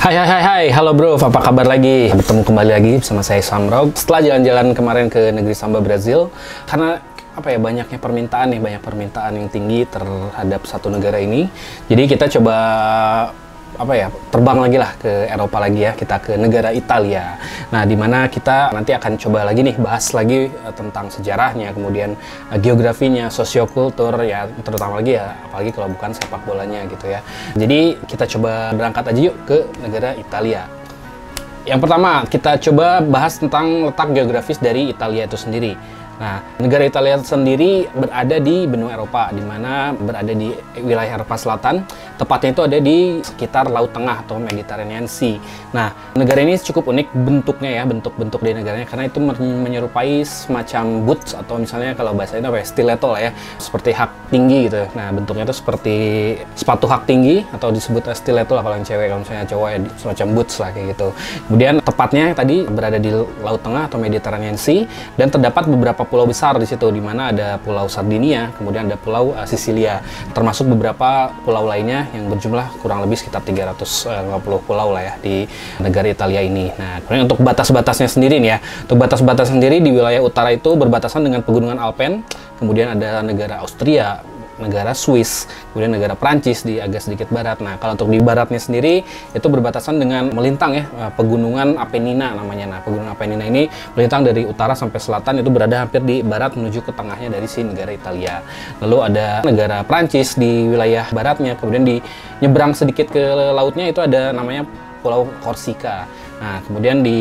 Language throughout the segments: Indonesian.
Hai hai hai hai, halo bro, apa kabar lagi? Bertemu kembali lagi bersama saya Samrog. Setelah jalan-jalan kemarin ke negeri Samba Brazil, karena banyaknya permintaan nih, banyak permintaan yang tinggi terhadap satu negara ini. Jadi kita coba terbang lagi lah ke Eropa lagi ya, kita ke negara Italia. Nah, dimana kita nanti akan coba lagi nih bahas lagi tentang sejarahnya, kemudian geografinya, sosiokultur ya, terutama lagi ya, apalagi kalau bukan sepak bolanya gitu ya. Jadi kita coba berangkat aja yuk ke negara Italia. Yang pertama kita coba bahas tentang letak geografis dari Italia itu sendiri. Nah, negara Italia sendiri berada di benua Eropa, di mana berada di wilayah Eropa Selatan, tepatnya itu ada di sekitar Laut Tengah atau Mediterranean Sea. Nah, negara ini cukup unik bentuknya ya, bentuk-bentuk di negaranya, karena itu menyerupai semacam boots atau misalnya kalau bahasanya stiletto lah ya, seperti hak tinggi gitu. Nah, bentuknya itu seperti sepatu hak tinggi atau disebut stiletto lah kalau yang cewek, kalau misalnya cowok ya semacam boots lah kayak gitu. Kemudian tepatnya tadi berada di Laut Tengah atau Mediterranean Sea, dan terdapat beberapa pulau besar di situ, di mana ada Pulau Sardinia, kemudian ada Pulau Sisilia, termasuk beberapa pulau lainnya yang berjumlah kurang lebih sekitar 350 pulau lah ya di negara Italia ini. Nah, kemudian untuk batas-batasnya sendiri nih ya, untuk batas-batas sendiri di wilayah utara itu berbatasan dengan pegunungan Alpen, kemudian ada negara Austria, negara Swiss, kemudian negara Prancis di agak sedikit barat. Nah, kalau untuk di baratnya sendiri itu berbatasan dengan melintang ya, pegunungan Apennina namanya. Nah, pegunungan Apennina ini melintang dari utara sampai selatan, itu berada hampir di barat menuju ke tengahnya dari si negara Italia. Lalu ada negara Prancis di wilayah baratnya, kemudian di nyebrang sedikit ke lautnya itu ada namanya Pulau Korsika. Nah, kemudian di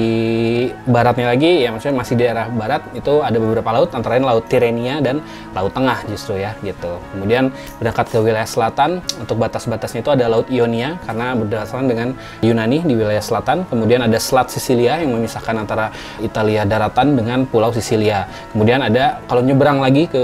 baratnya lagi, ya maksudnya masih di daerah barat, itu ada beberapa laut, antara lain Laut Tirrenia dan Laut Tengah justru ya, gitu. Kemudian berangkat ke wilayah selatan, untuk batas-batasnya itu ada Laut Ionia, karena berdasarkan dengan Yunani di wilayah selatan. Kemudian ada Selat Sisilia yang memisahkan antara Italia daratan dengan Pulau Sisilia. Kemudian ada, kalau nyebrang lagi ke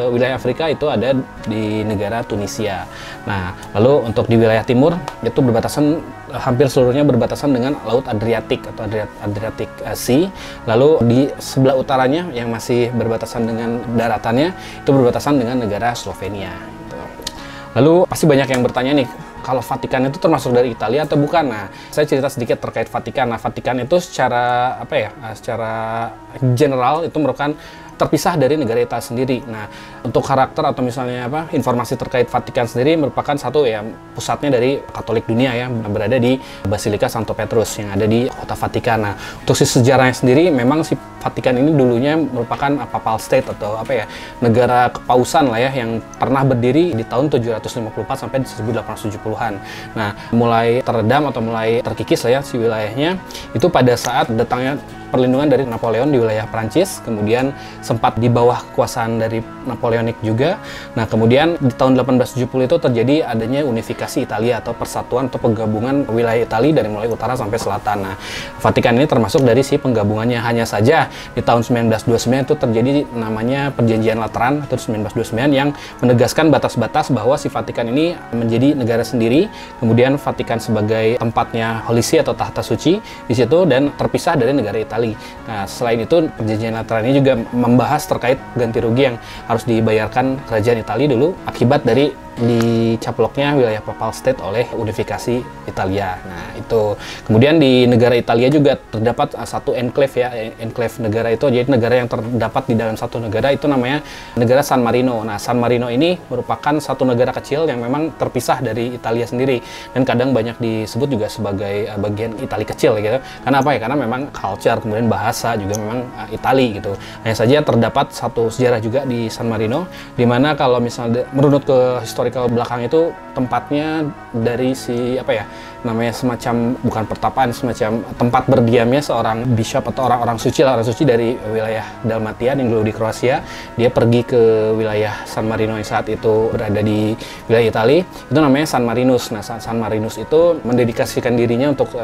wilayah Afrika, itu ada di negara Tunisia. Nah, lalu untuk di wilayah timur, itu berbatasan, hampir seluruhnya berbatasan dengan Laut Adriatik atau Adriatic Sea. Lalu di sebelah utaranya yang masih berbatasan dengan daratannya itu berbatasan dengan negara Slovenia gitu. Lalu pasti banyak yang bertanya nih, kalau Vatikan itu termasuk dari Italia atau bukan? Nah, saya cerita sedikit terkait Vatikan. Nah, Vatikan itu secara secara general itu merupakan terpisah dari negara Italia sendiri. Nah, untuk karakter atau misalnya informasi terkait Vatikan sendiri merupakan satu ya, pusatnya dari Katolik dunia ya, berada di Basilika Santo Petrus yang ada di kota Vatikan. Nah, untuk si sejarahnya sendiri, memang si Vatikan ini dulunya merupakan papal state atau negara kepausan lah ya, yang pernah berdiri di tahun 754 sampai 1870-an. Nah, mulai teredam atau mulai terkikis lah ya si wilayahnya itu pada saat datangnya perlindungan dari Napoleon di wilayah Prancis, kemudian sempat di bawah kekuasaan dari Napoleonik juga. Nah, kemudian di tahun 1870 itu terjadi adanya unifikasi Italia atau persatuan atau penggabungan wilayah Italia dari mulai utara sampai selatan. Nah, Vatikan ini termasuk dari si penggabungannya. Hanya saja di tahun 1929 itu terjadi namanya Perjanjian Lateran atau 1929 yang menegaskan batas-batas bahwa si Vatikan ini menjadi negara sendiri, kemudian Vatikan sebagai tempatnya Holy See atau tahta suci di situ, dan terpisah dari negara Italia. Nah, selain itu Perjanjian Lateran ini juga membahas terkait ganti rugi yang harus dibayarkan kerajaan Italia dulu akibat dari dicaploknya wilayah papal state oleh unifikasi Italia. Nah, itu kemudian di negara Italia juga terdapat satu enclave ya, enclave negara itu, jadi negara yang terdapat di dalam satu negara itu namanya negara San Marino. Nah, San Marino ini merupakan satu negara kecil yang memang terpisah dari Italia sendiri, dan kadang banyak disebut juga sebagai bagian Italia kecil gitu. Karena karena memang culture, kemudian bahasa juga memang Italia gitu. Hanya saja terdapat satu sejarah juga di San Marino, di mana kalau misalnya merunut ke historical belakang itu tempatnya dari si namanya semacam, bukan pertapaan, semacam tempat berdiamnya seorang bishop atau orang suci dari wilayah Dalmatia yang dulu di Kroasia. Dia pergi ke wilayah San Marino yang saat itu berada di wilayah Italia, itu namanya San Marinus. Nah, San Marinus itu mendedikasikan dirinya untuk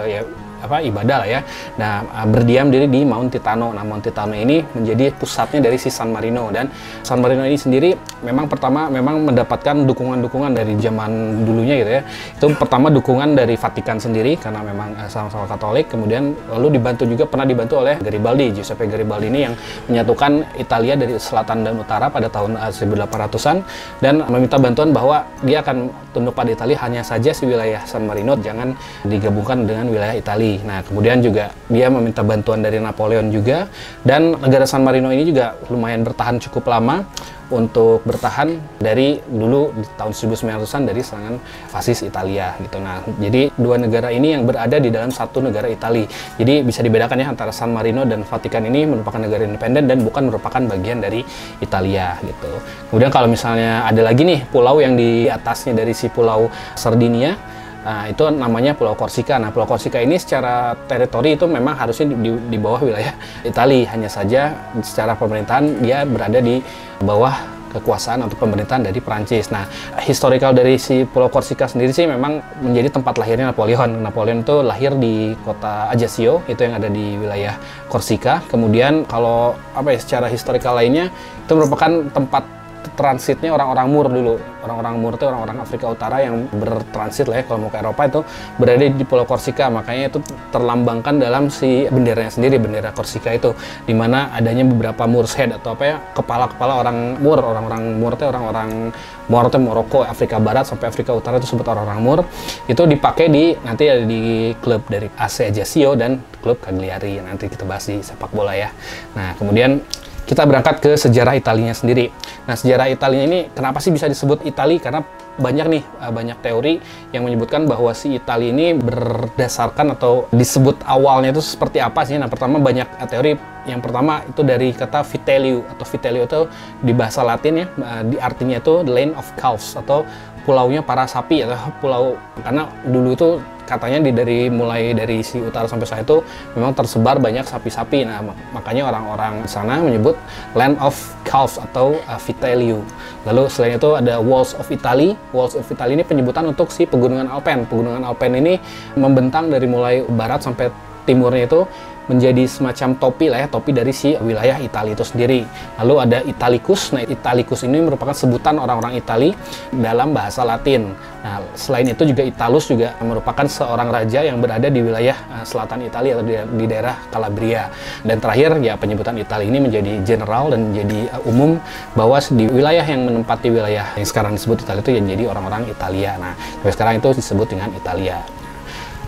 ibadah lah ya. Nah, berdiam diri di Mount Titano. Nah, Mount Titano ini menjadi pusatnya dari si San Marino, dan San Marino ini sendiri memang pertama mendapatkan dukungan-dukungan dari zaman dulunya gitu ya. Itu pertama dukungan dari Vatikan sendiri karena memang sama-sama Katolik, kemudian lalu pernah dibantu oleh Garibaldi, Giuseppe Garibaldi ini yang menyatukan Italia dari selatan dan utara pada tahun 1800-an dan meminta bantuan bahwa dia akan tunduk pada Italia, hanya saja si wilayah San Marino jangan digabungkan dengan wilayah Italia. Nah, kemudian juga dia meminta bantuan dari Napoleon juga, dan negara San Marino ini juga lumayan bertahan cukup lama untuk bertahan dari dulu di tahun 1900-an dari serangan fasis Italia gitu. Nah, jadi dua negara ini yang berada di dalam satu negara Italia. Jadi bisa dibedakan ya antara San Marino dan Vatikan ini merupakan negara independen dan bukan merupakan bagian dari Italia gitu. Kemudian kalau misalnya ada lagi nih pulau yang di atasnya dari si Pulau Sardinia, nah, itu namanya Pulau Korsika. Nah, Pulau Korsika ini secara teritori itu memang harusnya di bawah wilayah Italia. Hanya saja secara pemerintahan dia berada di bawah kekuasaan atau pemerintahan dari Prancis. Nah, historical dari si Pulau Korsika sendiri sih memang menjadi tempat lahirnya Napoleon. Napoleon itu lahir di kota Ajaccio, itu yang ada di wilayah Korsika. Kemudian kalau secara historical lainnya itu merupakan tempat transitnya orang-orang Moor dulu. Orang-orang Moor itu orang-orang Afrika Utara yang bertransit lah ya, kalau mau ke Eropa itu berada di Pulau Korsika. Makanya itu terlambangkan dalam si benderanya sendiri, bendera Korsika itu, di mana adanya beberapa Moor's Head atau kepala-kepala orang Moor. Orang-orang Moor itu orang-orang Maroko, Afrika Barat sampai Afrika Utara itu sebut orang-orang Moor. Itu dipakai nanti ada di klub dari AC Ajaccio dan klub Cagliari. Nanti kita bahas di sepak bola ya. Nah, kemudian kita berangkat ke sejarah Italinya sendiri. Nah, sejarah Italinya ini kenapa sih bisa disebut Italia? Karena banyak teori yang menyebutkan bahwa si Italia ini berdasarkan atau disebut awalnya itu seperti apa sih. Nah, pertama banyak teori. Yang pertama itu dari kata Vitellio, atau Vitellio itu di bahasa Latin ya, di artinya itu the land of cows, atau pulaunya para sapi, atau pulau, karena dulu itu katanya mulai dari si utara sampai sana itu memang tersebar banyak sapi-sapi. Nah, makanya orang-orang sana menyebut land of cows atau Vitellio. Lalu selain itu ada Walls of Italy. Walls of Italy ini penyebutan untuk si pegunungan Alpen. Pegunungan Alpen ini membentang dari mulai barat sampai timurnya itu menjadi semacam topi lah ya, topi dari si wilayah Italia itu sendiri. Lalu ada Italicus. Nah, Italicus ini merupakan sebutan orang-orang Italia dalam bahasa Latin. Nah, selain itu juga Italus juga merupakan seorang raja yang berada di wilayah selatan Italia atau di daerah Calabria. Dan terakhir ya, penyebutan Italia ini menjadi general dan menjadi umum bahwa di wilayah yang menempati wilayah yang sekarang disebut Italia itu ya jadi orang-orang Italia. Nah, sampai sekarang itu disebut dengan Italia.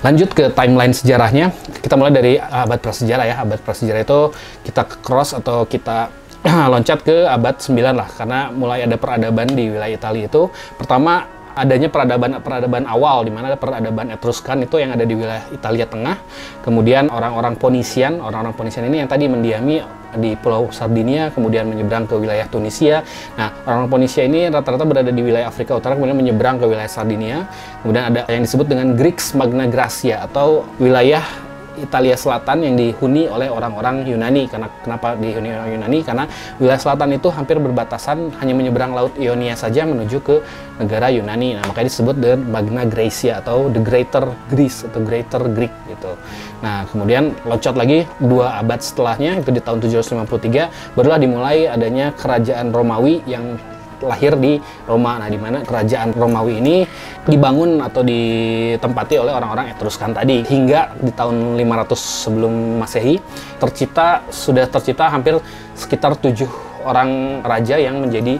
Lanjut ke timeline sejarahnya, kita mulai dari abad prasejarah ya. Abad prasejarah itu kita cross atau kita loncat ke abad 9 lah, karena mulai ada peradaban di wilayah Italia itu. Pertama, adanya peradaban awal, di mana ada peradaban Etruskan itu yang ada di wilayah Italia Tengah. Kemudian orang-orang Ponisian ini yang tadi mendiami di Pulau Sardinia, kemudian menyeberang ke wilayah Tunisia. Nah, orang Ponisia ini rata-rata berada di wilayah Afrika Utara, kemudian menyeberang ke wilayah Sardinia. Kemudian ada yang disebut dengan Greeks Magna Graecia, atau wilayah Italia Selatan yang dihuni oleh orang-orang Yunani. Kenapa dihuni orang Yunani? Karena wilayah selatan itu hampir berbatasan, hanya menyeberang Laut Ionia saja menuju ke negara Yunani. Nah, makanya disebut the Magna Graecia atau the Greater Greece atau Greater Greek gitu. Nah, kemudian loncat lagi 2 abad setelahnya, itu di tahun 753 barulah dimulai adanya kerajaan Romawi yang lahir di Roma. Nah, di mana kerajaan Romawi ini dibangun atau ditempati oleh orang-orang Etruskan tadi, hingga di tahun 500 sebelum Masehi sudah tercipta hampir sekitar 7 orang raja yang menjadi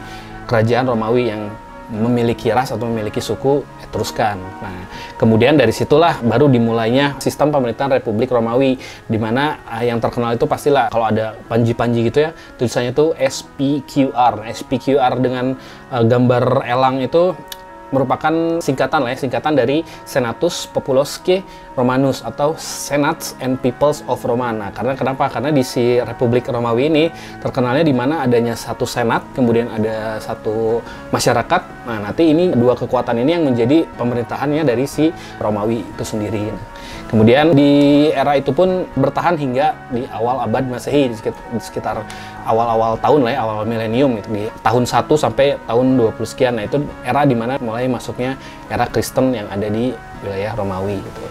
kerajaan Romawi yang memiliki ras atau memiliki suku Etruskan. Nah, kemudian dari situlah baru dimulainya sistem pemerintahan Republik Romawi, di mana yang terkenal itu pastilah kalau ada panji-panji gitu ya, tulisannya itu SPQR. SPQR dengan gambar elang itu merupakan singkatan dari Senatus Populorum Romanus atau Senates and Peoples of Roma. Nah, kenapa? Karena di si Republik Romawi ini terkenalnya di mana adanya satu senat, kemudian ada satu masyarakat. Nah, nanti ini 2 kekuatan ini yang menjadi pemerintahannya dari si Romawi itu sendiri. Nah, kemudian di era itu pun bertahan hingga di awal abad Masehi, di sekitar awal-awal tahun lah ya, awal milenium itu, di tahun 1 sampai tahun 20 sekian. Nah, itu era di mana mulai masuknya era Kristen yang ada di wilayah Romawi gitu.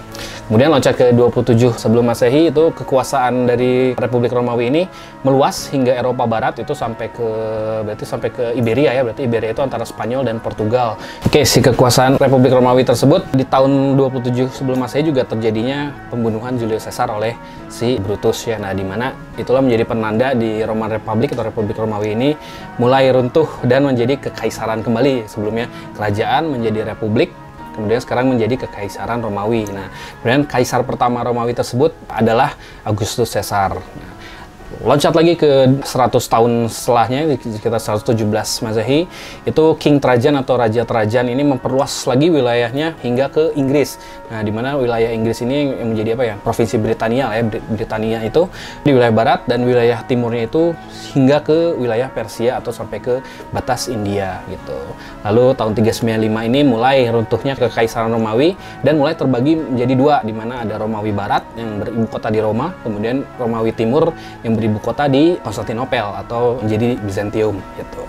Kemudian loncat ke 27 sebelum Masehi, itu kekuasaan dari Republik Romawi ini meluas hingga Eropa Barat, itu sampai ke Iberia ya, berarti Iberia itu antara Spanyol dan Portugal. Oke, si kekuasaan Republik Romawi tersebut di tahun 27 sebelum Masehi juga terjadinya pembunuhan Julius Caesar oleh si Brutus ya. Nah, di mana itulah menjadi penanda di Roman Republic atau Republik Romawi ini mulai runtuh dan menjadi kekaisaran kembali. Sebelumnya kerajaan menjadi republik, kemudian sekarang menjadi kekaisaran Romawi. Nah, kemudian kaisar pertama Romawi tersebut adalah Augustus Caesar. Nah, loncat lagi ke 100 tahun setelahnya, sekitar 117 Masehi, itu King Trajan atau Raja Trajan ini memperluas lagi wilayahnya hingga ke Inggris. Nah, di mana wilayah Inggris ini yang menjadi apa ya? Provinsi Britania lah ya. Britania itu di wilayah barat dan wilayah timurnya itu hingga ke wilayah Persia atau sampai ke batas India gitu. Lalu tahun 395 ini mulai runtuhnya kekaisaran Romawi dan mulai terbagi menjadi dua, di mana ada Romawi Barat yang beribu kota di Roma, kemudian Romawi Timur yang beribu kota di Konstantinopel atau menjadi Bizantium gitu.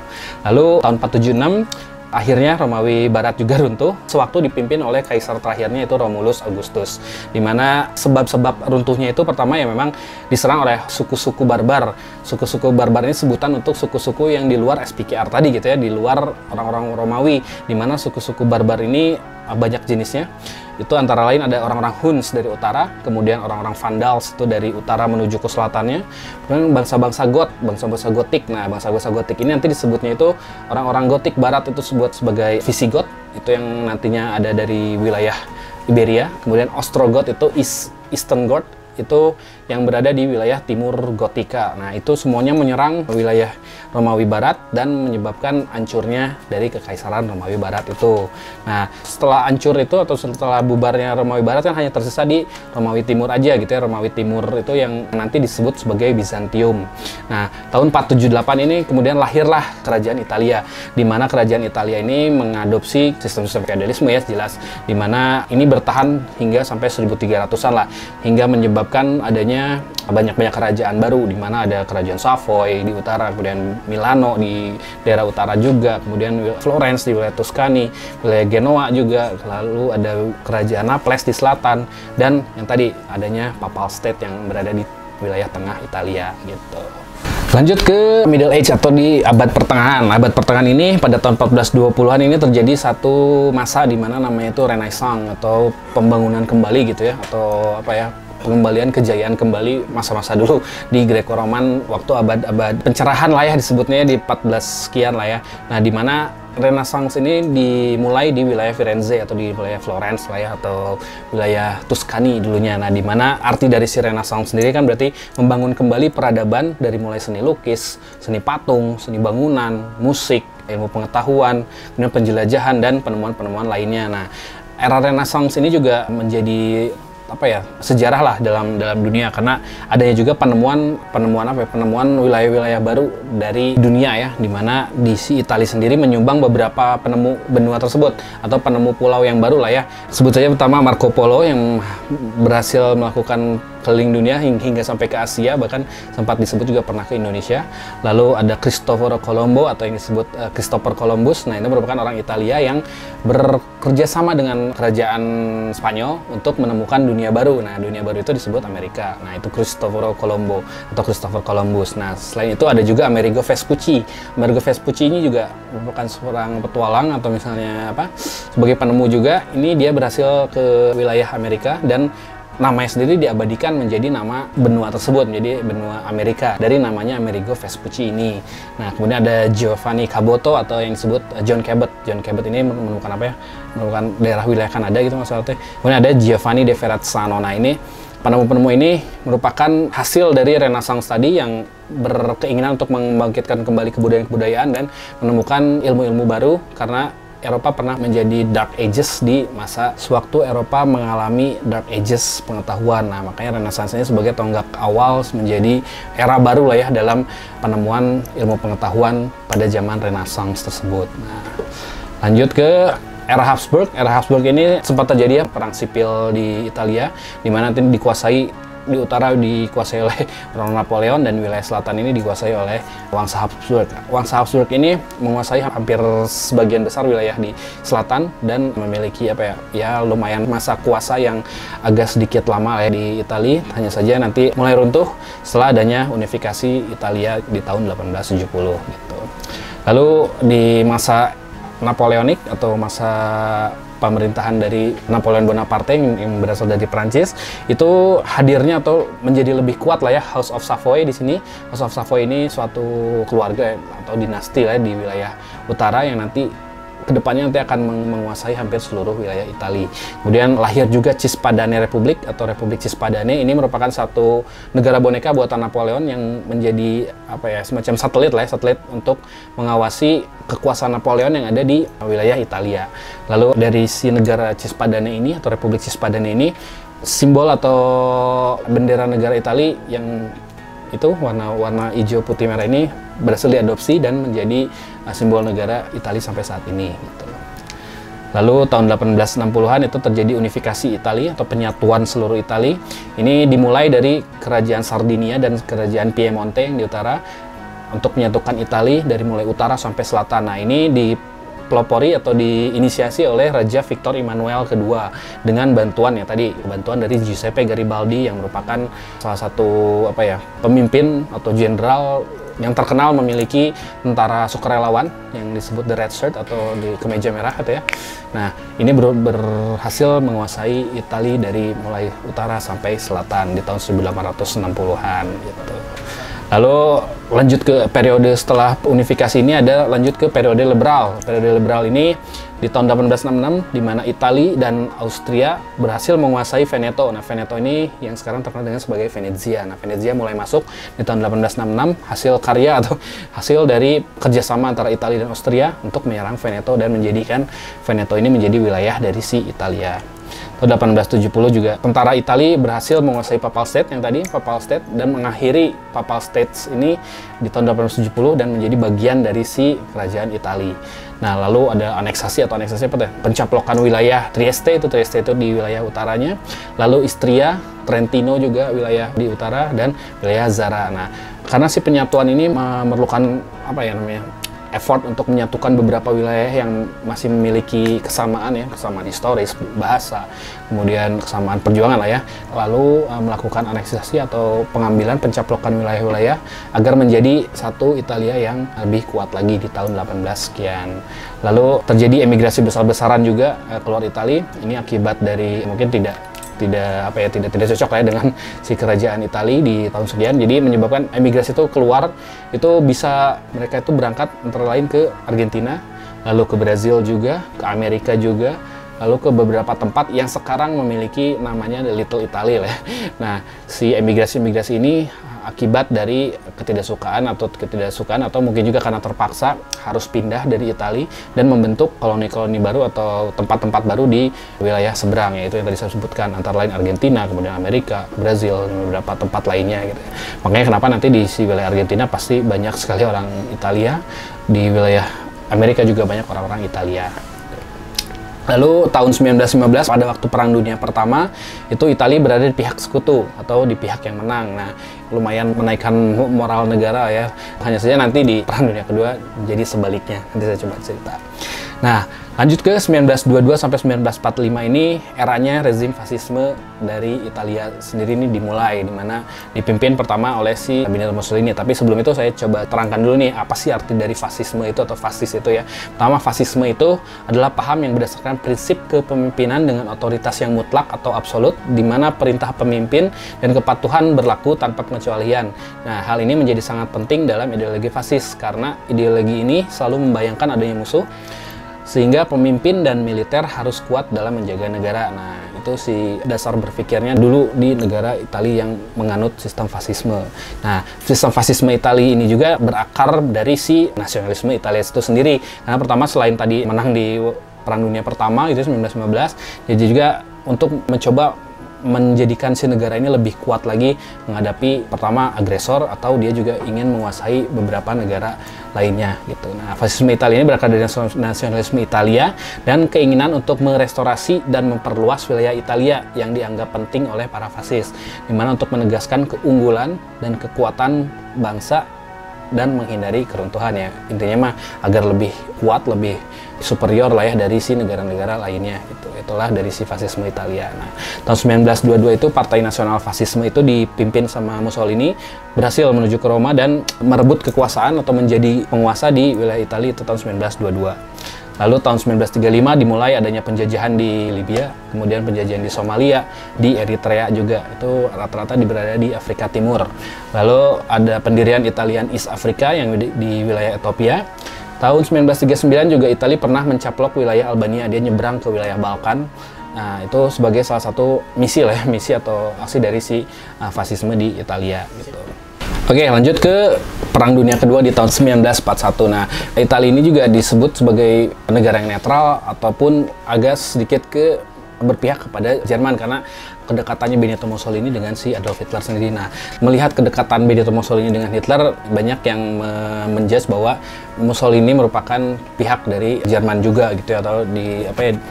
Lalu tahun 476 akhirnya Romawi Barat juga runtuh, sewaktu dipimpin oleh kaisar terakhirnya itu Romulus Augustus. Di mana sebab-sebab runtuhnya itu pertama ya memang diserang oleh suku-suku barbar. Suku-suku barbar ini sebutan untuk suku-suku yang di luar SPKR tadi gitu ya, di luar orang-orang Romawi. Di mana suku-suku barbar ini banyak jenisnya. Itu antara lain ada orang-orang Huns dari utara, kemudian orang-orang Vandals itu dari utara menuju ke selatannya, kemudian bangsa-bangsa bangsa-bangsa Gotik. Nah, bangsa-bangsa Gotik ini nanti disebutnya itu orang-orang Gotik Barat, itu disebut sebagai Visigoth, itu yang nantinya ada dari wilayah Iberia. Kemudian Ostrogoth itu Eastern Goth, itu yang berada di wilayah timur Gotika. Nah, itu semuanya menyerang wilayah Romawi Barat dan menyebabkan hancurnya dari kekaisaran Romawi Barat itu. Nah, setelah hancur itu atau setelah bubarnya Romawi Barat kan hanya tersisa di Romawi Timur aja gitu ya. Romawi Timur itu yang nanti disebut sebagai Bizantium. Nah, tahun 478 ini kemudian lahirlah kerajaan Italia, di mana kerajaan Italia ini mengadopsi sistem-sistem feodalisme ya jelas, di mana ini bertahan hingga sampai 1300-an lah, hingga menyebabkan adanya banyak-banyak kerajaan baru, di mana ada kerajaan Savoy di utara, kemudian Milano di daerah utara juga, kemudian Florence di wilayah Tuscany, wilayah Genoa juga, lalu ada kerajaan Naples di selatan, dan yang tadi adanya Papal State yang berada di wilayah tengah Italia gitu. Lanjut ke Middle Age atau di abad pertengahan. Abad pertengahan ini pada tahun 1420-an ini terjadi satu masa di mana namanya itu Renaissance atau pembangunan kembali gitu ya, atau apa ya, pengembalian kejayaan kembali masa-masa dulu di Greco-Roman waktu abad-abad pencerahan lah ya disebutnya, di 14 sekian lah ya. Nah, di mana Renaissance ini dimulai di wilayah Firenze atau di wilayah Florence lah ya, atau wilayah Tuscany dulunya. Nah, di mana arti dari si Renaissance sendiri kan berarti membangun kembali peradaban dari mulai seni lukis, seni patung, seni bangunan, musik, ilmu pengetahuan, kemudian penjelajahan dan penemuan-penemuan lainnya. Nah, era Renaissance ini juga menjadi apa ya, sejarah lah dalam dunia, karena adanya juga penemuan wilayah-wilayah baru dari dunia ya, dimana di si Italia sendiri menyumbang beberapa penemu benua tersebut atau penemu pulau yang baru lah ya. Sebut saja pertama Marco Polo yang berhasil melakukan keliling dunia hingga sampai ke Asia, bahkan sempat disebut juga pernah ke Indonesia. Lalu ada Cristoforo Colombo atau yang disebut Christopher Columbus. Nah, ini merupakan orang Italia yang bekerja sama dengan kerajaan Spanyol untuk menemukan dunia baru. Nah, dunia baru itu disebut Amerika. Nah, itu Cristoforo Colombo atau Christopher Columbus. Nah, selain itu ada juga Amerigo Vespucci. Amerigo Vespucci ini juga merupakan seorang petualang atau misalnya apa, sebagai penemu juga. Ini dia berhasil ke wilayah Amerika dan namanya sendiri diabadikan menjadi nama benua tersebut, menjadi benua Amerika dari namanya Amerigo Vespucci ini. Nah, kemudian ada Giovanni Caboto atau yang disebut John Cabot. John Cabot ini menemukan apa ya? Menemukan daerah wilayah Kanada gitu maksudnya. Kemudian ada Giovanni de Verrazzano. Nah, ini penemu-penemu ini merupakan hasil dari Renaissance tadi yang berkeinginan untuk membangkitkan kembali kebudayaan-kebudayaan dan menemukan ilmu-ilmu baru, karena Eropa pernah menjadi Dark Ages di masa sewaktu Eropa mengalami Dark Ages pengetahuan. Nah, makanya Renaissance ini sebagai tonggak awal menjadi era baru lah ya dalam penemuan ilmu pengetahuan pada zaman Renaissance tersebut. Nah, lanjut ke era Habsburg. Era Habsburg ini sempat terjadi ya perang sipil di Italia, di mana nanti dikuasai di utara dikuasai oleh orang Napoleon dan wilayah selatan ini dikuasai oleh Wangsa Habsburg. Wangsa Habsburg ini menguasai hampir sebagian besar wilayah di selatan dan memiliki ya lumayan masa kuasa yang agak sedikit lama ya di Italia. Hanya saja nanti mulai runtuh setelah adanya unifikasi Italia di tahun 1870 gitu. Lalu di masa Napoleonik atau masa pemerintahan dari Napoleon Bonaparte yang berasal dari Prancis, itu hadirnya atau menjadi lebih kuat lah ya House of Savoy di sini. House of Savoy ini suatu keluarga atau dinasti lah di wilayah utara yang nanti kedepannya nanti akan menguasai hampir seluruh wilayah Italia. Kemudian lahir juga Cispadane Republik atau Republik Cispadane. Ini merupakan satu negara boneka buatan Napoleon yang menjadi semacam satelit lah ya, satelit untuk mengawasi kekuasaan Napoleon yang ada di wilayah Italia. Lalu dari si negara Cispadane ini atau Republik Cispadane ini, simbol atau bendera negara Italia yang itu warna hijau putih merah ini berhasil diadopsi dan menjadi simbol negara Italia sampai saat ini gitu. Lalu tahun 1860-an itu terjadi unifikasi Italia atau penyatuan seluruh Italia. Ini dimulai dari kerajaan Sardinia dan kerajaan Piemonte yang di utara untuk menyatukan Italia dari mulai utara sampai selatan. Nah, ini dipelopori atau diinisiasi oleh Raja Victor Emmanuel II dengan bantuan dari Giuseppe Garibaldi yang merupakan salah satu pemimpin atau jenderal yang terkenal memiliki tentara sukarelawan yang disebut The Red Shirt atau di kemeja merah gitu ya. Nah, ini berhasil menguasai Italia dari mulai utara sampai selatan di tahun 1860-an gitu. Lalu lanjut ke periode setelah unifikasi ini lanjut ke periode liberal. Periode liberal ini di tahun 1866 di mana Italia dan Austria berhasil menguasai Veneto. Nah, Veneto ini yang sekarang terkenal dengan sebagai Venezia. Nah, Venezia mulai masuk di tahun 1866 hasil karya atau hasil dari kerjasama antara Italia dan Austria untuk menyerang Veneto dan menjadikan Veneto ini menjadi wilayah dari si Italia. Tahun 1870 juga tentara Italia berhasil menguasai Papal State dan mengakhiri Papal States ini di tahun 1870 dan menjadi bagian dari si kerajaan Italia. Nah, lalu ada aneksasi pencaplokan wilayah Trieste itu di wilayah utaranya, lalu Istria, Trentino juga wilayah di utara dan wilayah Zara. Nah, karena si penyatuan ini memerlukan effort untuk menyatukan beberapa wilayah yang masih memiliki kesamaan historis, bahasa, kemudian kesamaan perjuangan lah ya. Lalu melakukan aneksasi atau pengambilan pencaplokan wilayah-wilayah agar menjadi satu Italia yang lebih kuat lagi di tahun 18 sekian. Lalu terjadi emigrasi besar-besaran juga keluar Italia. Ini akibat dari mungkin tidak cocok lah ya dengan si kerajaan Italia di tahun sekian, jadi menyebabkan emigrasi itu keluar. Itu bisa mereka itu berangkat antara lain ke Argentina, lalu ke Brazil juga, ke Amerika juga, lalu ke beberapa tempat yang sekarang memiliki namanya The Little Italy lah. Nah, si emigrasi ini akibat dari ketidaksukaan atau mungkin juga karena terpaksa harus pindah dari Italia dan membentuk koloni-koloni baru atau tempat-tempat baru di wilayah seberang, yaitu yang tadi saya sebutkan antara lain Argentina, kemudian Amerika, Brazil, dan beberapa tempat lainnya gitu. Makanya kenapa nanti di si wilayah Argentina pasti banyak sekali orang Italia, di wilayah Amerika juga banyak orang-orang Italia. Lalu tahun 1915 pada waktu Perang Dunia Pertama itu Italia berada di pihak sekutu atau di pihak yang menang. Nah, lumayan menaikkan moral negara ya. Hanya saja nanti di Perang Dunia Kedua jadi sebaliknya. Nanti saya coba cerita. Nah, lanjut ke 1922 sampai 1945 ini eranya rezim fasisme dari Italia sendiri ini dimulai, di mana dipimpin pertama oleh si Benito Mussolini. Tapi sebelum itu saya coba terangkan dulu nih apa sih arti dari fasisme itu atau fasis itu ya. Pertama, fasisme itu adalah paham yang berdasarkan prinsip kepemimpinan dengan otoritas yang mutlak atau absolut, di mana perintah pemimpin dan kepatuhan berlaku tanpa pengecualian. Nah, hal ini menjadi sangat penting dalam ideologi fasis karena ideologi ini selalu membayangkan adanya musuh, sehingga pemimpin dan militer harus kuat dalam menjaga negara. Nah, itu si dasar berpikirnya dulu di negara Italia yang menganut sistem fasisme. Nah, sistem fasisme Italia ini juga berakar dari si nasionalisme Italia itu sendiri. Karena pertama, selain tadi menang di Perang Dunia Pertama itu 1915, jadi juga untuk mencoba menjadikan si negara ini lebih kuat lagi menghadapi pertama agresor atau dia juga ingin menguasai beberapa negara lainnya gitu. Nah, fasisme Italia ini berakar dari nasionalisme Italia dan keinginan untuk merestorasi dan memperluas wilayah Italia yang dianggap penting oleh para fasis, dimana untuk menegaskan keunggulan dan kekuatan bangsa dan menghindari keruntuhan ya. Intinya mah agar lebih kuat, lebih superior lah ya dari si negara-negara lainnya gitu. Itulah dari si fasisme Italia. Nah, tahun 1922 itu Partai Nasional Fasisme itu dipimpin sama Mussolini berhasil menuju ke Roma dan merebut kekuasaan atau menjadi penguasa di wilayah Italia itu tahun 1922. Lalu tahun 1935 dimulai adanya penjajahan di Libya, kemudian penjajahan di Somalia, di Eritrea juga. Itu rata-rata berada di Afrika Timur. Lalu ada pendirian Italian East Africa yang di wilayah Ethiopia. Tahun 1939 juga Italia pernah mencaplok wilayah Albania, dia nyebrang ke wilayah Balkan. Nah, itu sebagai salah satu misi lah ya, misi atau aksi dari si fasisme di Italia gitu. Oke, lanjut ke Perang Dunia Kedua di tahun 1941. Nah, Italia ini juga disebut sebagai negara yang netral ataupun agak sedikit berpihak kepada Jerman karena kedekatannya Benito Mussolini dengan si Adolf Hitler sendiri. Nah, melihat kedekatan Benito Mussolini dengan Hitler, banyak yang menjudge bahwa Mussolini merupakan pihak dari Jerman juga gitu ya, atau di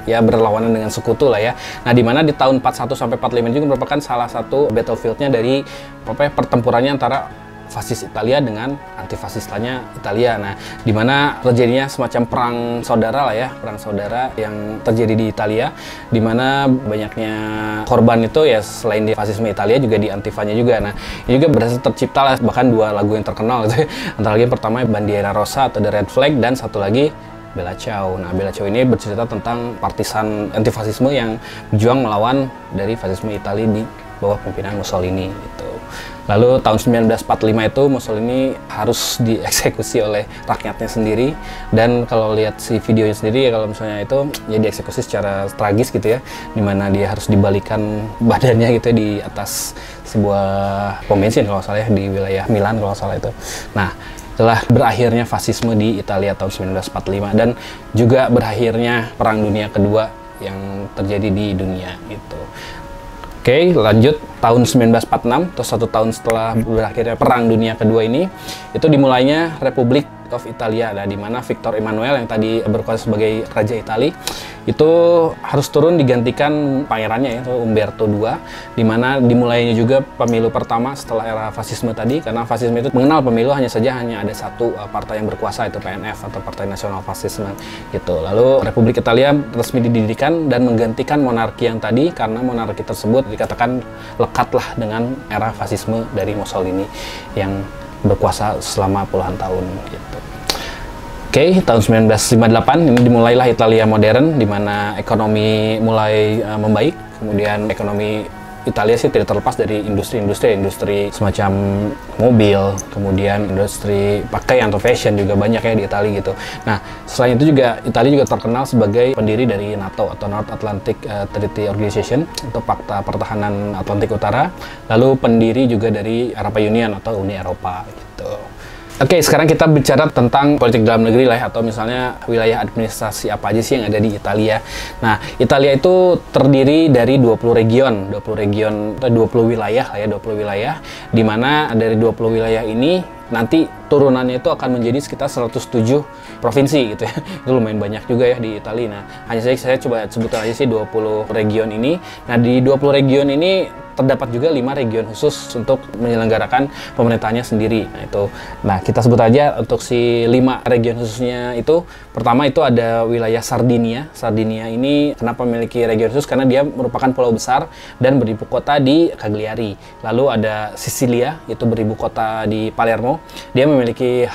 berlawanan dengan sekutu lah ya. Nah, di mana di tahun 41 sampai 45 juga merupakan salah satu battlefield-nya dari pertempurannya antara fasis Italia dengan antifasisnya Italia. Nah, di mana terjadinya semacam perang saudara lah ya, perang saudara yang terjadi di Italia, di mana banyaknya korban itu ya selain di fasisme Italia juga di antifanya juga. Nah, ini juga berhasil tercipta lah bahkan dua lagu yang terkenal gitu. Antara lain pertama Bandiera Rossa atau The Red Flag dan satu lagi Bella Ciao. Nah, Bella Ciao ini bercerita tentang partisan antifasisme yang berjuang melawan dari fasisme Italia di bawah pimpinan Mussolini gitu. Lalu tahun 1945 itu Mussolini harus dieksekusi oleh rakyatnya sendiri, dan kalau lihat si videonya sendiri ya, kalau misalnya itu ya dieksekusi secara tragis gitu ya, dimana dia harus dibalikan badannya gitu ya, di atas sebuah pom bensin kalau salah ya, di wilayah Milan kalau salah itu. Nah, telah berakhirnya fasisme di Italia tahun 1945 dan juga berakhirnya Perang Dunia Kedua yang terjadi di dunia gitu. Oke, lanjut tahun 1946 atau 1 tahun setelah berakhirnya Perang Dunia Kedua ini, itu dimulainya Republik of Italia, di mana Victor Emmanuel yang tadi berkuasa sebagai Raja Italia itu harus turun digantikan pangerannya yaitu Umberto II, di mana dimulainya juga pemilu pertama setelah era fasisme tadi, karena fasisme itu mengenal pemilu hanya ada satu partai yang berkuasa, itu PNF atau Partai Nasional Fasisme gitu. Lalu Republik Italia resmi didirikan dan menggantikan monarki yang tadi, karena monarki tersebut dikatakan lekatlah dengan era fasisme dari Mussolini yang berkuasa selama puluhan tahun gitu. Oke, tahun 1958 ini dimulailah Italia modern, di mana ekonomi mulai membaik. Kemudian ekonomi Italia sih tidak terlepas dari industri semacam mobil, kemudian industri pakaian atau fashion juga banyak ya di Italia gitu. Nah, selain itu juga Italia juga terkenal sebagai pendiri dari NATO atau North Atlantic Treaty Organization untuk Pakta Pertahanan Atlantik Utara, lalu pendiri juga dari European Union atau Uni Eropa gitu. Oke, sekarang kita bicara tentang politik dalam negeri lah, atau misalnya wilayah administrasi apa aja sih yang ada di Italia. Nah, Italia itu terdiri dari 20 region atau 20 wilayah lah ya, 20 wilayah, di mana dari 20 wilayah ini nanti turunannya itu akan menjadi sekitar 107 provinsi gitu ya. Itu lumayan banyak juga ya di Italia. Nah, hanya saja saya coba sebutkan aja sih 20 region ini. Nah, di 20 region ini terdapat juga 5 region khusus untuk menyelenggarakan pemerintahnya sendiri. Nah, kita sebut aja untuk si 5 region khususnya itu. Pertama itu ada wilayah Sardinia. Sardinia ini kenapa memiliki region khusus? Karena dia merupakan pulau besar dan beribu kota di Cagliari. Lalu ada Sisilia, itu beribu kota di Palermo. Dia memiliki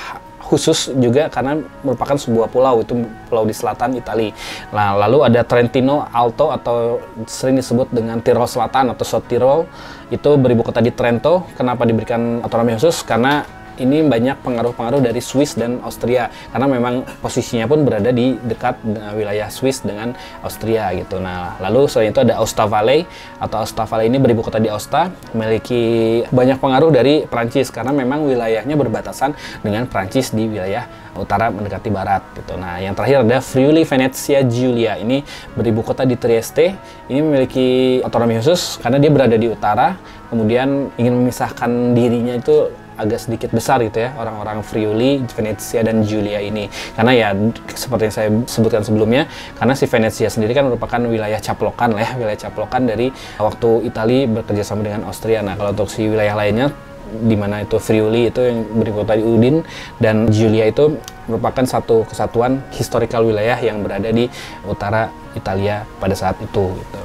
khusus juga karena merupakan sebuah pulau, itu pulau di selatan Italia. Nah, lalu ada Trentino Alto atau sering disebut dengan Tirol Selatan atau South Tirol, itu beribu kota di Trento. Kenapa diberikan otonomi khusus? Karena ini banyak pengaruh-pengaruh dari Swiss dan Austria, karena memang posisinya pun berada di dekat wilayah Swiss dengan Austria gitu. Nah, lalu selain itu ada Aosta Valley, atau Aosta Valley ini beribu kota di Aosta, memiliki banyak pengaruh dari Prancis karena memang wilayahnya berbatasan dengan Prancis di wilayah utara mendekati barat gitu. Nah, yang terakhir ada Friuli Venezia Giulia, ini beribu kota di Trieste. Ini memiliki otonomi khusus karena dia berada di utara, kemudian ingin memisahkan dirinya itu agak sedikit besar gitu ya, orang-orang Friuli, Venezia, dan Giulia ini. Karena ya, seperti yang saya sebutkan sebelumnya, karena si Venezia sendiri kan merupakan wilayah caplokan lah ya, wilayah caplokan dari waktu Italia bekerja sama dengan Austria. Nah, kalau untuk si wilayah lainnya, di mana itu Friuli itu yang beribu kota di Udine, dan Giulia itu merupakan satu kesatuan historical wilayah yang berada di utara Italia pada saat itu gitu.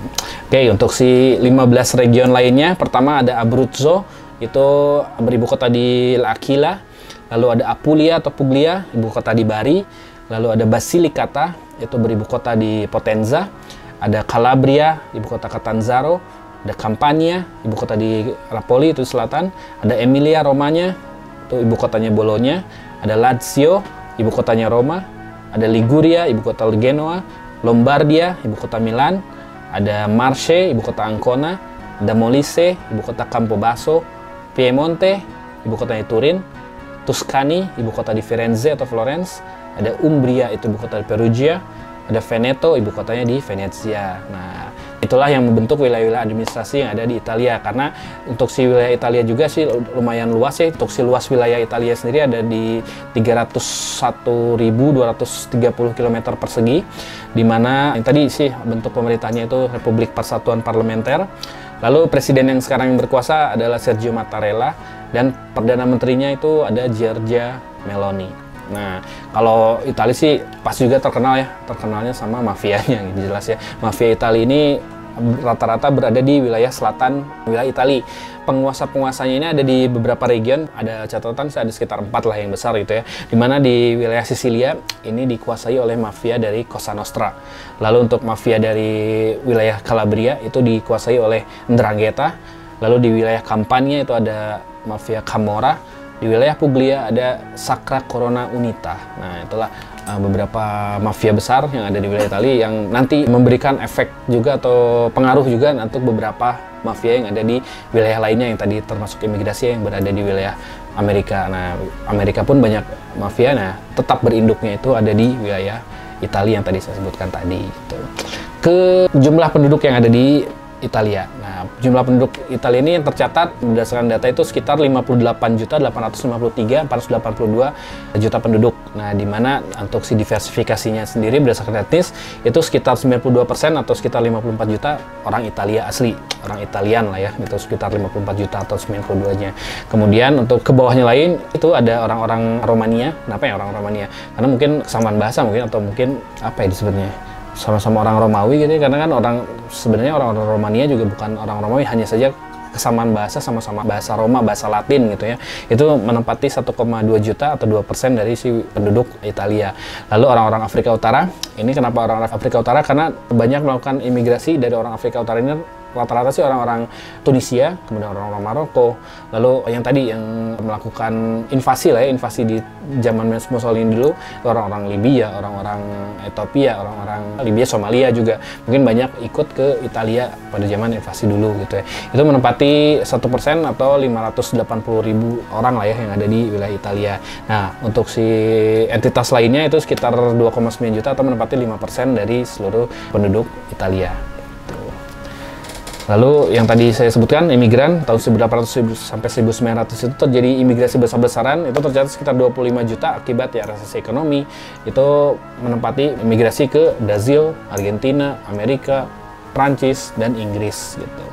Oke, untuk si 15 region lainnya, pertama ada Abruzzo, itu beribu kota di L'Aquila. Lalu ada Apulia atau Puglia, ibu kota di Bari. Lalu ada Basilicata, itu beribu kota di Potenza. Ada Calabria, ibu kota Catanzaro. Ada Campania, ibu kota di Napoli, itu selatan. Ada Emilia Romagna, itu ibu kotanya Bologna. Ada Lazio, ibu kotanya Roma. Ada Liguria, ibu kota Genoa. Lombardia, ibu kota Milan. Ada Marche, ibu kota Ancona. Ada Molise, ibu kota Campobasso. Piemonte, ibu kotanya Turin. Tuscany, ibu kota di Firenze atau Florence. Ada Umbria, itu ibu kota di Perugia. Ada Veneto, ibu kotanya di Venezia. Nah, itulah yang membentuk wilayah-wilayah administrasi yang ada di Italia. Karena untuk si wilayah Italia juga sih lumayan luas ya. Untuk si luas wilayah Italia sendiri ada di 301.230 km persegi. Di mana yang tadi sih bentuk pemerintahnya itu Republik Persatuan Parlementer. Lalu presiden yang sekarang yang berkuasa adalah Sergio Mattarella, dan perdana menterinya itu ada Giorgia Meloni. Nah, kalau Italia sih pasti juga terkenal ya, terkenalnya sama mafianya gitu, jelas ya. Mafia Italia ini rata-rata berada di wilayah selatan wilayah Italia. Penguasa-penguasanya ini ada di beberapa region, ada catatan ada sekitar 4 lah yang besar gitu ya. Dimana di wilayah Sisilia ini dikuasai oleh mafia dari Cosa Nostra. Lalu untuk mafia dari wilayah Calabria itu dikuasai oleh 'Ndrangheta. Lalu di wilayah Campania itu ada mafia Camorra. Di wilayah Puglia ada Sacra Corona Unita. Nah, itulah beberapa mafia besar yang ada di wilayah Italia yang nanti memberikan efek juga atau pengaruh juga untuk beberapa mafia yang ada di wilayah lainnya yang tadi termasuk imigrasi yang berada di wilayah Amerika. Nah, Amerika pun banyak mafia, nah tetap berinduknya itu ada di wilayah Italia yang tadi saya sebutkan tadi gitu. Ke jumlah penduduk yang ada di Italia. Nah, jumlah penduduk Italia ini yang tercatat berdasarkan data itu sekitar 58.853.482 juta penduduk. Nah, di mana untuk si diversifikasinya sendiri berdasarkan etnis itu sekitar 92% atau sekitar 54 juta orang Italia asli, orang Italian lah ya, itu sekitar 54 juta atau 92-nya. Kemudian untuk ke bawahnya lain itu ada orang-orang Romania. Kenapa ya orang Romania? Karena mungkin kesamaan bahasa mungkin, atau mungkin apa ya disebutnya? Sama-sama orang Romawi gitu ya, karena kan sebenarnya orang-orang Romania juga bukan orang Romawi, hanya saja kesamaan bahasa, sama-sama bahasa Roma, bahasa Latin gitu ya. Itu menempati 1,2 juta atau 2% dari si penduduk Italia. Lalu orang-orang Afrika Utara, ini kenapa orang Afrika Utara? Karena banyak melakukan imigrasi dari orang Afrika Utara ini, rata-rata sih orang-orang Tunisia, kemudian orang-orang Maroko, lalu yang tadi yang melakukan invasi lah ya, invasi di zaman Mussolini dulu, orang-orang Libya, orang-orang Ethiopia, orang-orang Libya, Somalia juga mungkin banyak ikut ke Italia pada zaman invasi dulu gitu ya. Itu menempati 1% atau 580.000 orang lah ya yang ada di wilayah Italia. Nah, untuk si entitas lainnya itu sekitar 2,9 juta atau menempati 5% dari seluruh penduduk Italia. Lalu yang tadi saya sebutkan imigran tahun 1800 sampai 1900 itu terjadi imigrasi besar-besaran, itu tercatat sekitar 25 juta akibat ya resesi ekonomi. Itu menempati imigrasi ke Brazil, Argentina, Amerika, Prancis, dan Inggris gitu.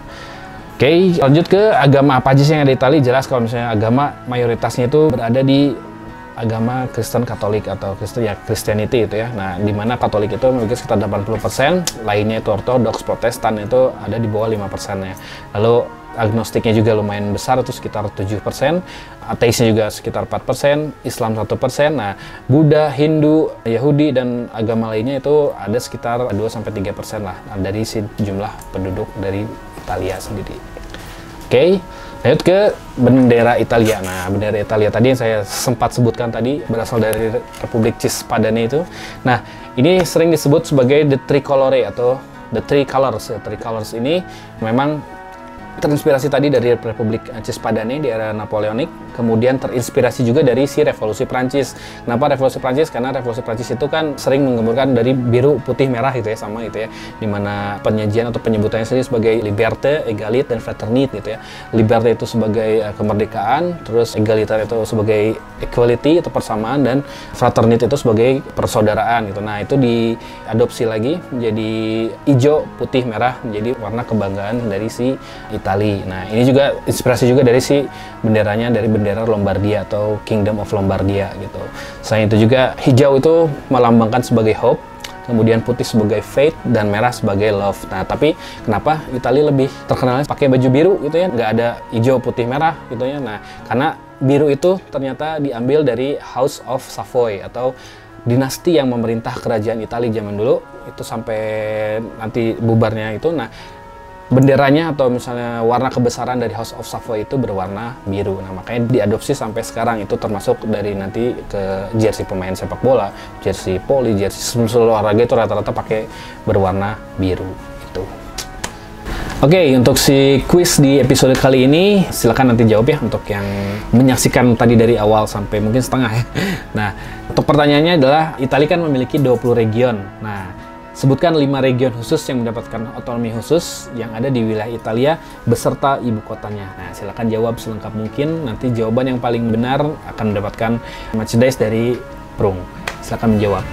Oke, lanjut ke agama apa aja sih yang ada di Italia. Jelas kalau misalnya agama mayoritasnya itu berada di agama Kristen Katolik atau Kristen ya Christianity itu ya. Nah, di mana Katolik itu memiliki sekitar 80%, lainnya itu Ortodoks, Protestan itu ada di bawah 5% ya. Lalu agnostiknya juga lumayan besar, itu sekitar 7%, ateisnya juga sekitar 4%, Islam 1%. Nah, Buddha, Hindu, Yahudi dan agama lainnya itu ada sekitar 2-3% lah dari si jumlah penduduk dari Italia sendiri. Oke. Lanjut ke bendera Italia. Nah, bendera Italia tadi yang saya sempat sebutkan tadi berasal dari Republik Cispadane itu. Nah, ini sering disebut sebagai the tricolore atau the three colors. Three colors ini memang terinspirasi tadi dari Republik Cispadane di era Napoleonik, kemudian terinspirasi juga dari si Revolusi Prancis. Kenapa Revolusi Prancis? Karena Revolusi Prancis itu kan sering menggambarkan dari biru, putih, merah gitu ya, sama gitu ya, dimana penyajian atau penyebutannya sendiri sebagai liberté, égalité, dan fraternité gitu ya. Liberté itu sebagai kemerdekaan, terus égalité itu sebagai equality atau persamaan, dan fraternité itu sebagai persaudaraan gitu. Nah, itu diadopsi lagi menjadi hijau, putih, merah menjadi warna kebanggaan dari si Itali. Nah, ini juga inspirasi juga dari si benderanya dari bendera Lombardia atau Kingdom of Lombardia gitu. Selain itu juga hijau itu melambangkan sebagai hope, kemudian putih sebagai faith, dan merah sebagai love. Nah, tapi kenapa Itali lebih terkenal pakai baju biru gitu ya? Nggak ada hijau, putih, merah gitu ya. Nah, karena biru itu ternyata diambil dari House of Savoy atau dinasti yang memerintah kerajaan Italia zaman dulu itu sampai nanti bubarnya itu. Nah, benderanya atau misalnya warna kebesaran dari House of Savoy itu berwarna biru. Nah, makanya diadopsi sampai sekarang, itu termasuk dari nanti ke jersey pemain sepak bola, jersey poli, jersey seluruh olahraga itu rata-rata pakai berwarna biru itu. Oke, untuk si quiz di episode kali ini silakan nanti jawab ya untuk yang menyaksikan tadi dari awal sampai mungkin setengah ya. Nah, untuk pertanyaannya adalah Italia kan memiliki 20 region. Nah, sebutkan 5 region khusus yang mendapatkan otonomi khusus yang ada di wilayah Italia beserta ibu kotanya. Nah, silakan jawab selengkap mungkin. Nanti jawaban yang paling benar akan mendapatkan merchandise dari Prung. Silakan menjawab.